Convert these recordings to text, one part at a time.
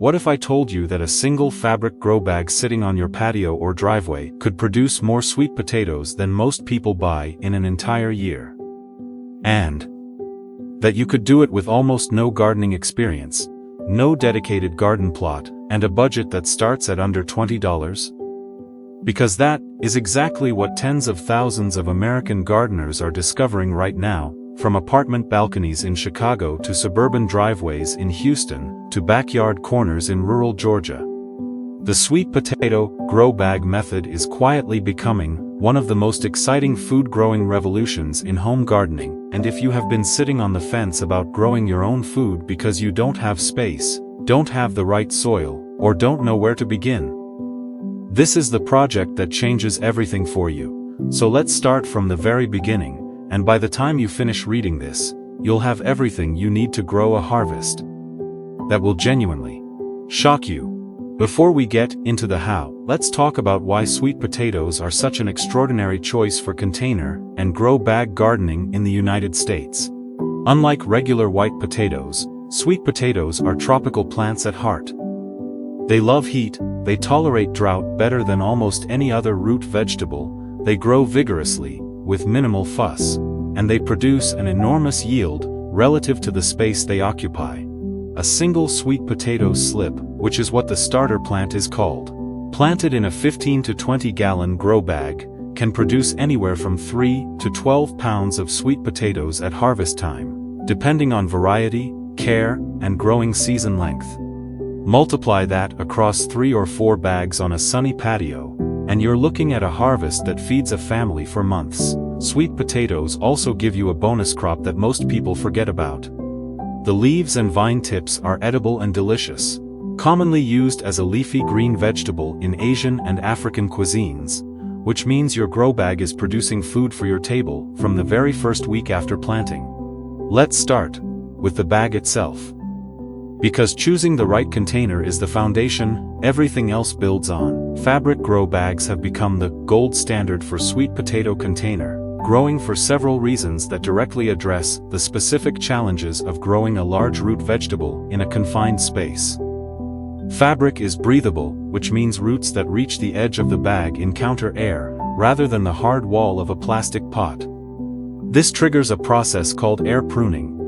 What if I told you that a single fabric grow bag sitting on your patio or driveway could produce more sweet potatoes than most people buy in an entire year? And that you could do it with almost no gardening experience, no dedicated garden plot, and a budget that starts at under $20? Because that is exactly what tens of thousands of American gardeners are discovering right now, from apartment balconies in Chicago to suburban driveways in Houston to backyard corners in rural Georgia. The sweet potato grow bag method is quietly becoming one of the most exciting food-growing revolutions in home gardening, and if you have been sitting on the fence about growing your own food because you don't have space, don't have the right soil, or don't know where to begin, this is the project that changes everything for you. So let's start from the very beginning, and by the time you finish reading this, you'll have everything you need to grow a harvest that will genuinely shock you. Before we get into the how, let's talk about why sweet potatoes are such an extraordinary choice for container and grow bag gardening in the United States. Unlike regular white potatoes, sweet potatoes are tropical plants at heart. They love heat, they tolerate drought better than almost any other root vegetable, they grow vigorously, with minimal fuss, and they produce an enormous yield relative to the space they occupy. A single sweet potato slip, which is what the starter plant is called, planted in a 15 to 20 gallon grow bag, can produce anywhere from 3 to 12 pounds of sweet potatoes at harvest time, depending on variety, care, and growing season length. Multiply that across 3 or 4 bags on a sunny patio, and you're looking at a harvest that feeds a family for months. Sweet potatoes also give you a bonus crop that most people forget about. The leaves and vine tips are edible and delicious. Commonly used as a leafy green vegetable in Asian and African cuisines, which means your grow bag is producing food for your table from the very first week after planting. Let's start with the bag itself. Because choosing the right container is the foundation everything else builds on. Fabric grow bags have become the gold standard for sweet potato container growing for several reasons that directly address the specific challenges of growing a large root vegetable in a confined space. Fabric is breathable, which means roots that reach the edge of the bag encounter air, rather than the hard wall of a plastic pot. This triggers a process called air pruning.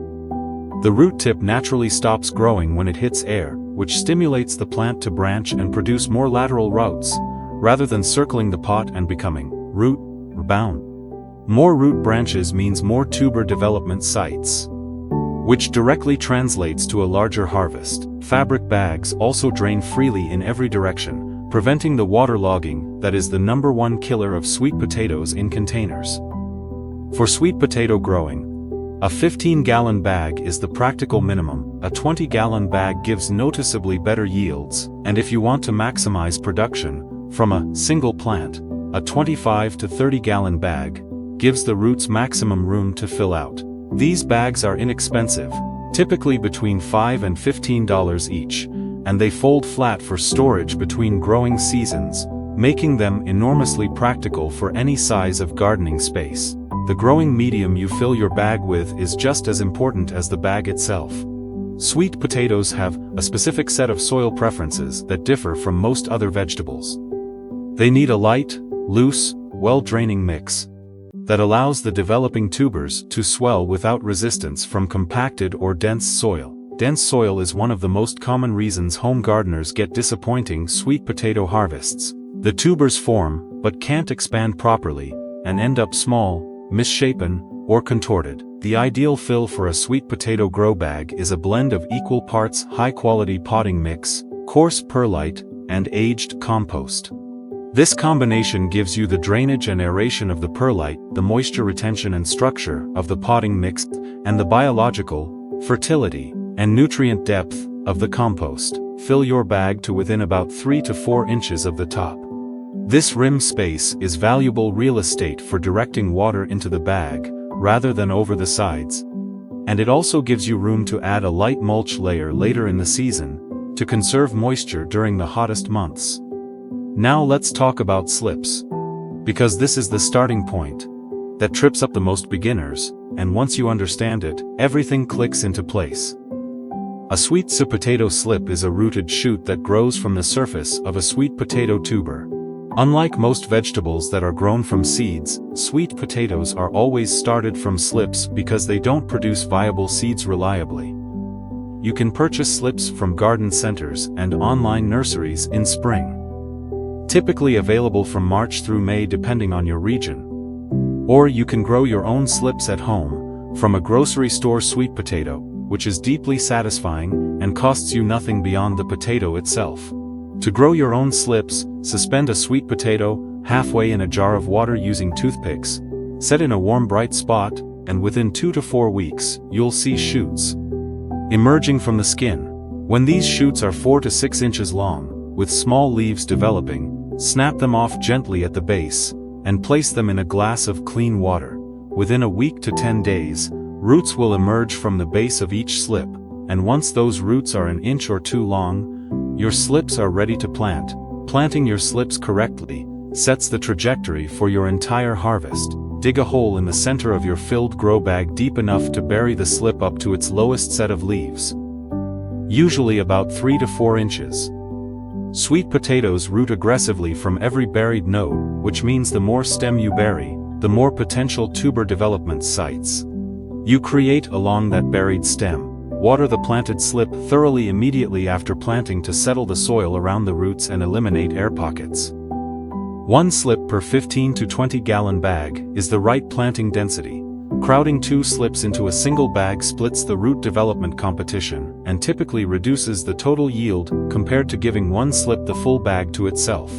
The root tip naturally stops growing when it hits air, which stimulates the plant to branch and produce more lateral roots, rather than circling the pot and becoming root-bound. More root branches means more tuber development sites, which directly translates to a larger harvest. Fabric bags also drain freely in every direction, preventing the waterlogging that is the #1 killer of sweet potatoes in containers. For sweet potato growing, a 15-gallon bag is the practical minimum. A 20-gallon bag gives noticeably better yields, and if you want to maximize production from a single plant, a 25 to 30-gallon bag gives the roots maximum room to fill out. These bags are inexpensive, typically between $5 and $15 each, and they fold flat for storage between growing seasons, making them enormously practical for any size of gardening space. The growing medium you fill your bag with is just as important as the bag itself. Sweet potatoes have a specific set of soil preferences that differ from most other vegetables. They need a light, loose, well-draining mix that allows the developing tubers to swell without resistance from compacted or dense soil. Dense soil is one of the most common reasons home gardeners get disappointing sweet potato harvests. The tubers form, but can't expand properly, and end up small, misshapen, or contorted. The ideal fill for a sweet potato grow bag is a blend of equal parts high-quality potting mix, coarse perlite, and aged compost. This combination gives you the drainage and aeration of the perlite, the moisture retention and structure of the potting mix, and the biological fertility and nutrient depth of the compost. Fill your bag to within about 3 to 4 inches of the top. This rim space is valuable real estate for directing water into the bag, rather than over the sides. And it also gives you room to add a light mulch layer later in the season, to conserve moisture during the hottest months. Now let's talk about slips. Because this is the starting point that trips up the most beginners, and once you understand it, everything clicks into place. A sweet potato slip is a rooted shoot that grows from the surface of a sweet potato tuber. Unlike most vegetables that are grown from seeds, sweet potatoes are always started from slips because they don't produce viable seeds reliably. You can purchase slips from garden centers and online nurseries in spring. Typically available from March through May depending on your region. Or you can grow your own slips at home, from a grocery store sweet potato, which is deeply satisfying and costs you nothing beyond the potato itself. To grow your own slips, suspend a sweet potato halfway in a jar of water using toothpicks, set in a warm bright spot, and within 2 to 4 weeks, you'll see shoots emerging from the skin. When these shoots are 4 to 6 inches long, with small leaves developing, snap them off gently at the base, and place them in a glass of clean water. Within a week to 10 days, roots will emerge from the base of each slip, and once those roots are 1 inch or 2 long, your slips are ready to plant. Planting your slips correctly sets the trajectory for your entire harvest. Dig a hole in the center of your filled grow bag deep enough to bury the slip up to its lowest set of leaves, usually about 3 to 4 inches. Sweet potatoes root aggressively from every buried node, which means the more stem you bury, the more potential tuber development sites you create along that buried stem. Water the planted slip thoroughly immediately after planting to settle the soil around the roots and eliminate air pockets. 1 slip per 15 to 20 gallon bag is the right planting density. Crowding 2 slips into a single bag splits the root development competition and typically reduces the total yield compared to giving 1 slip the full bag to itself.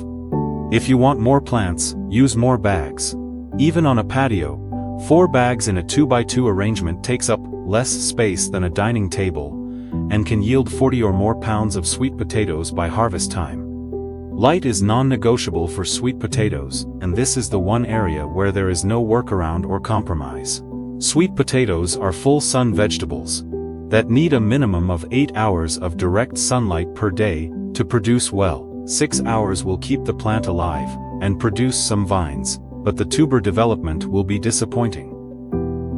If you want more plants, use more bags. Even on a patio, 4 bags in a 2x2 arrangement takes up less space than a dining table and can yield 40 or more pounds of sweet potatoes by harvest time. Light is non-negotiable for sweet potatoes, and this is the one area where there is no workaround or compromise. Sweet potatoes are full sun vegetables that need a minimum of 8 hours of direct sunlight per day to produce well. 6 hours will keep the plant alive and produce some vines, but the tuber development will be disappointing.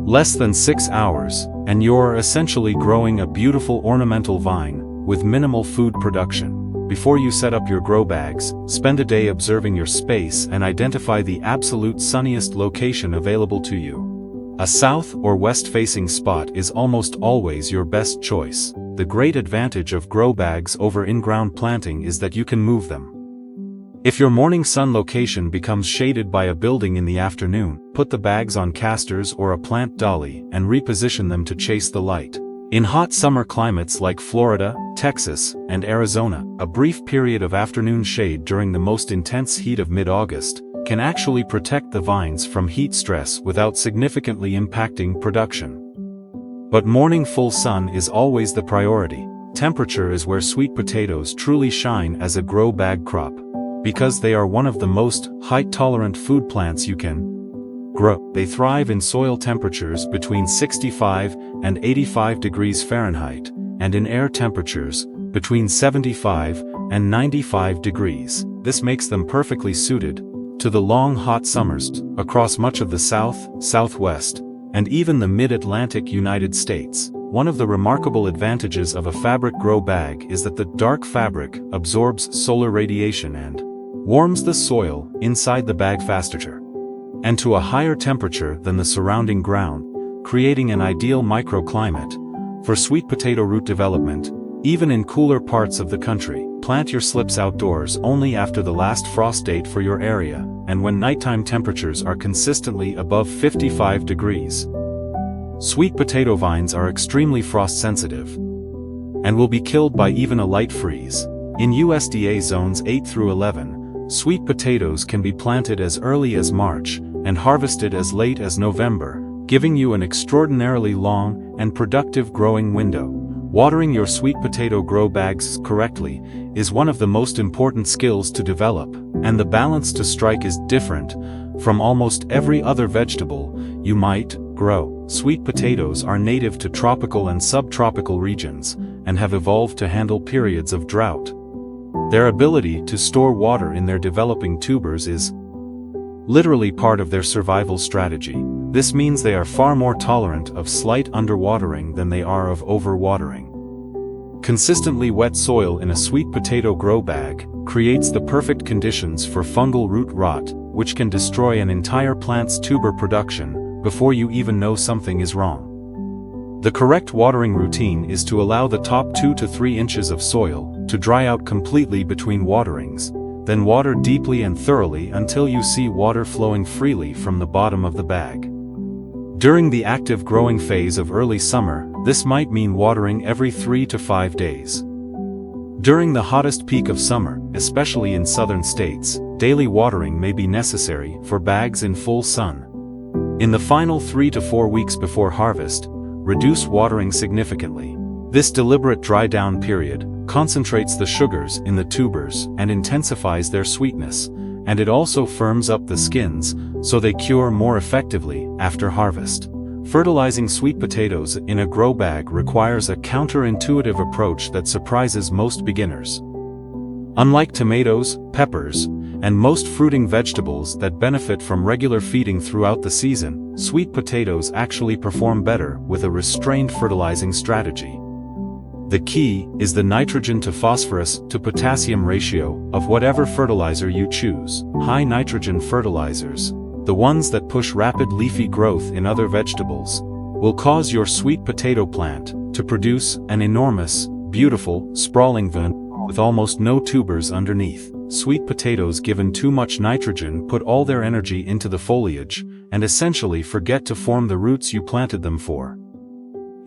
Less than 6 hours, and you're essentially growing a beautiful ornamental vine with minimal food production. Before you set up your grow bags, spend a day observing your space and identify the absolute sunniest location available to you. A south or west-facing spot is almost always your best choice. The great advantage of grow bags over in-ground planting is that you can move them. If your morning sun location becomes shaded by a building in the afternoon, put the bags on casters or a plant dolly and reposition them to chase the light. In hot summer climates like Florida, Texas, and Arizona, a brief period of afternoon shade during the most intense heat of mid-August can actually protect the vines from heat stress without significantly impacting production. But morning full sun is always the priority. Temperature is where sweet potatoes truly shine as a grow bag crop, because they are one of the most height-tolerant food plants you can grow. They thrive in soil temperatures between 65 and 85 degrees Fahrenheit, and in air temperatures between 75 and 95 degrees. This makes them perfectly suited to the long hot summers across much of the South, Southwest, and even the mid-Atlantic United States. One of the remarkable advantages of a fabric grow bag is that the dark fabric absorbs solar radiation and warms the soil inside the bag faster and to a higher temperature than the surrounding ground, creating an ideal microclimate for sweet potato root development. Even in cooler parts of the country, plant your slips outdoors only after the last frost date for your area, and when nighttime temperatures are consistently above 55 degrees. Sweet potato vines are extremely frost sensitive and will be killed by even a light freeze. In USDA zones 8 through 11, sweet potatoes can be planted as early as March and harvested as late as November, giving you an extraordinarily long and productive growing window. Watering your sweet potato grow bags correctly is one of the most important skills to develop, and the balance to strike is different from almost every other vegetable you might grow. Sweet potatoes are native to tropical and subtropical regions and have evolved to handle periods of drought. Their ability to store water in their developing tubers is literally part of their survival strategy. This means they are far more tolerant of slight underwatering than they are of overwatering. Consistently wet soil in a sweet potato grow bag creates the perfect conditions for fungal root rot, which can destroy an entire plant's tuber production before you even know something is wrong. The correct watering routine is to allow the top 2 to 3 inches of soil to dry out completely between waterings, then water deeply and thoroughly until you see water flowing freely from the bottom of the bag. During the active growing phase of early summer, this might mean watering every 3 to 5 days. During the hottest peak of summer, especially in southern states, daily watering may be necessary for bags in full sun. In the final 3 to 4 weeks before harvest, reduce watering significantly. This deliberate dry down period concentrates the sugars in the tubers and intensifies their sweetness, and it also firms up the skins so they cure more effectively after harvest. Fertilizing sweet potatoes in a grow bag requires a counterintuitive approach that surprises most beginners. Unlike tomatoes, peppers, and most fruiting vegetables that benefit from regular feeding throughout the season, sweet potatoes actually perform better with a restrained fertilizing strategy. The key is the nitrogen to phosphorus to potassium ratio of whatever fertilizer you choose. High nitrogen fertilizers, the ones that push rapid leafy growth in other vegetables, will cause your sweet potato plant to produce an enormous, beautiful, sprawling vine with almost no tubers underneath. Sweet potatoes given too much nitrogen put all their energy into the foliage and essentially forget to form the roots you planted them for.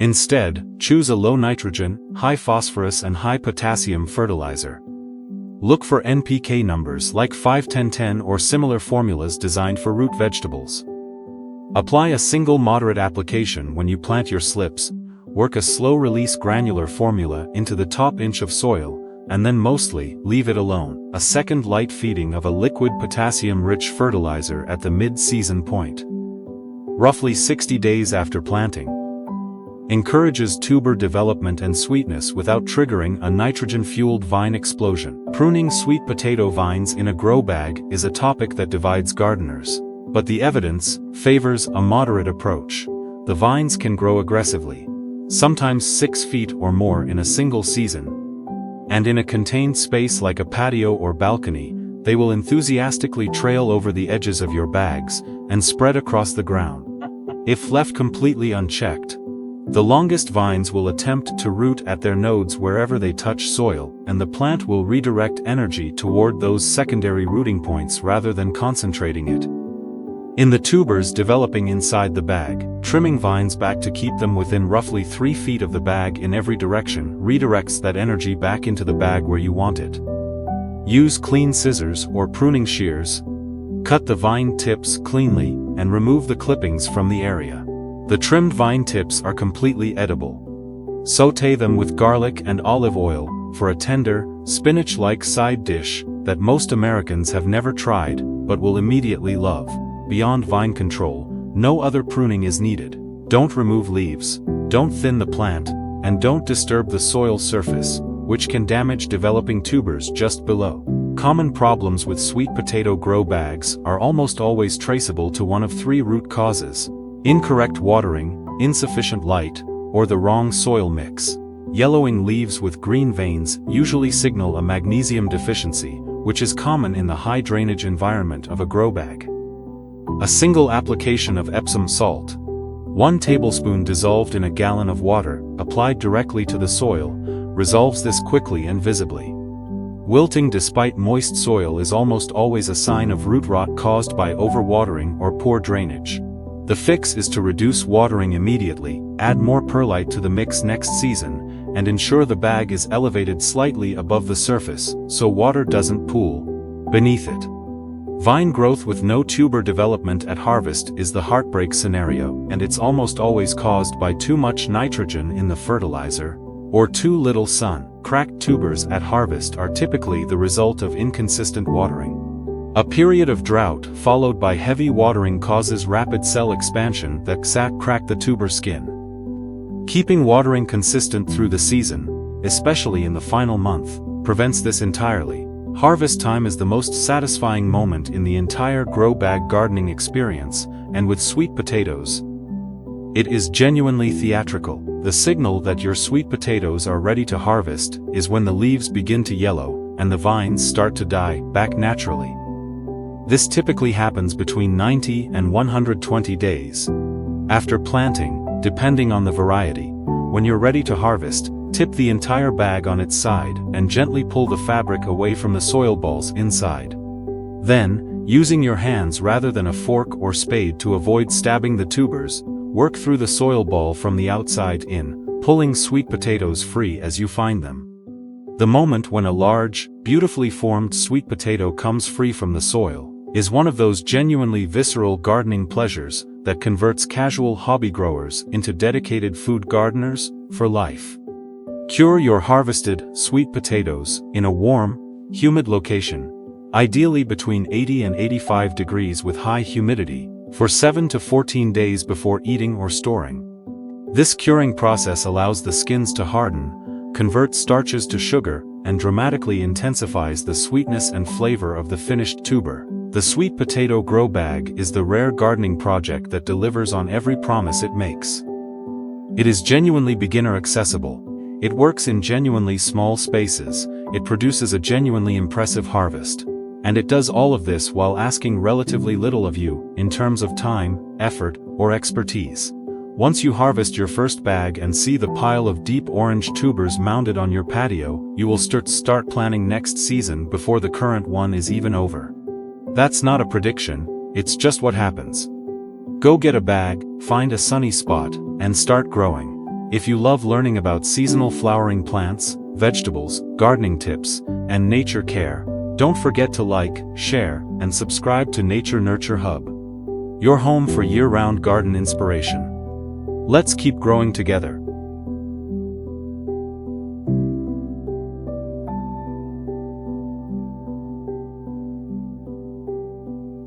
Instead, choose a low nitrogen, high phosphorus and high potassium fertilizer. Look for NPK numbers like 5-10-10 or similar formulas designed for root vegetables. Apply a single moderate application when you plant your slips, work a slow-release granular formula into the top inch of soil, and then mostly leave it alone. A second light feeding of a liquid potassium-rich fertilizer at the mid-season point, roughly 60 days after planting, encourages tuber development and sweetness without triggering a nitrogen-fueled vine explosion. Pruning sweet potato vines in a grow bag is a topic that divides gardeners, but the evidence favors a moderate approach. The vines can grow aggressively, sometimes 6 feet or more in a single season, and in a contained space like a patio or balcony, they will enthusiastically trail over the edges of your bags and spread across the ground. If left completely unchecked, the longest vines will attempt to root at their nodes wherever they touch soil, and the plant will redirect energy toward those secondary rooting points rather than concentrating it in the tubers developing inside the bag. Trimming vines back to keep them within roughly 3 feet of the bag in every direction redirects that energy back into the bag where you want it. Use clean scissors or pruning shears. Cut the vine tips cleanly and remove the clippings from the area. The trimmed vine tips are completely edible. Sauté them with garlic and olive oil for a tender, spinach-like side dish that most Americans have never tried but will immediately love. Beyond vine control, no other pruning is needed. Don't remove leaves, don't thin the plant, and don't disturb the soil surface, which can damage developing tubers just below. Common problems with sweet potato grow bags are almost always traceable to one of 3 root causes: incorrect watering, insufficient light, or the wrong soil mix. Yellowing leaves with green veins usually signal a magnesium deficiency, which is common in the high drainage environment of a grow bag. A single application of Epsom salt, 1 tablespoon dissolved in a gallon of water, applied directly to the soil, resolves this quickly and visibly. Wilting despite moist soil is almost always a sign of root rot caused by overwatering or poor drainage. The fix is to reduce watering immediately, add more perlite to the mix next season, and ensure the bag is elevated slightly above the surface so water doesn't pool beneath it. Vine growth with no tuber development at harvest is the heartbreak scenario, and it's almost always caused by too much nitrogen in the fertilizer or too little sun. Cracked tubers at harvest are typically the result of inconsistent watering. A period of drought followed by heavy watering causes rapid cell expansion that crack the tuber skin. Keeping watering consistent through the season, especially in the final month, prevents this entirely. Harvest time is the most satisfying moment in the entire grow bag gardening experience, and with sweet potatoes, It is genuinely theatrical. The signal that your sweet potatoes are ready to harvest is when the leaves begin to yellow and the vines start to die back naturally. This typically happens between 90 and 120 days after planting, depending on the variety. When you're ready to harvest, tip the entire bag on its side and gently pull the fabric away from the soil balls inside. Then, using your hands rather than a fork or spade to avoid stabbing the tubers, work through the soil ball from the outside in, pulling sweet potatoes free as you find them. The moment when a large, beautifully formed sweet potato comes free from the soil is one of those genuinely visceral gardening pleasures that converts casual hobby growers into dedicated food gardeners for life. Cure your harvested sweet potatoes in a warm, humid location, ideally between 80 and 85 degrees with high humidity, for 7 to 14 days before eating or storing. This curing process allows the skins to harden, converts starches to sugar, and dramatically intensifies the sweetness and flavor of the finished tuber. The sweet potato grow bag is the rare gardening project that delivers on every promise it makes. It is genuinely beginner accessible. It works in genuinely small spaces. It produces a genuinely impressive harvest. And it does all of this while asking relatively little of you in terms of time, effort, or expertise. Once you harvest your first bag and see the pile of deep orange tubers mounted on your patio, you will start planning next season before the current one is even over. That's not a prediction, it's just what happens. Go get a bag, find a sunny spot, and start growing. If you love learning about seasonal flowering plants, vegetables, gardening tips, and nature care, don't forget to like, share, and subscribe to Nature Nurture Hub, your home for year-round garden inspiration. Let's keep growing together.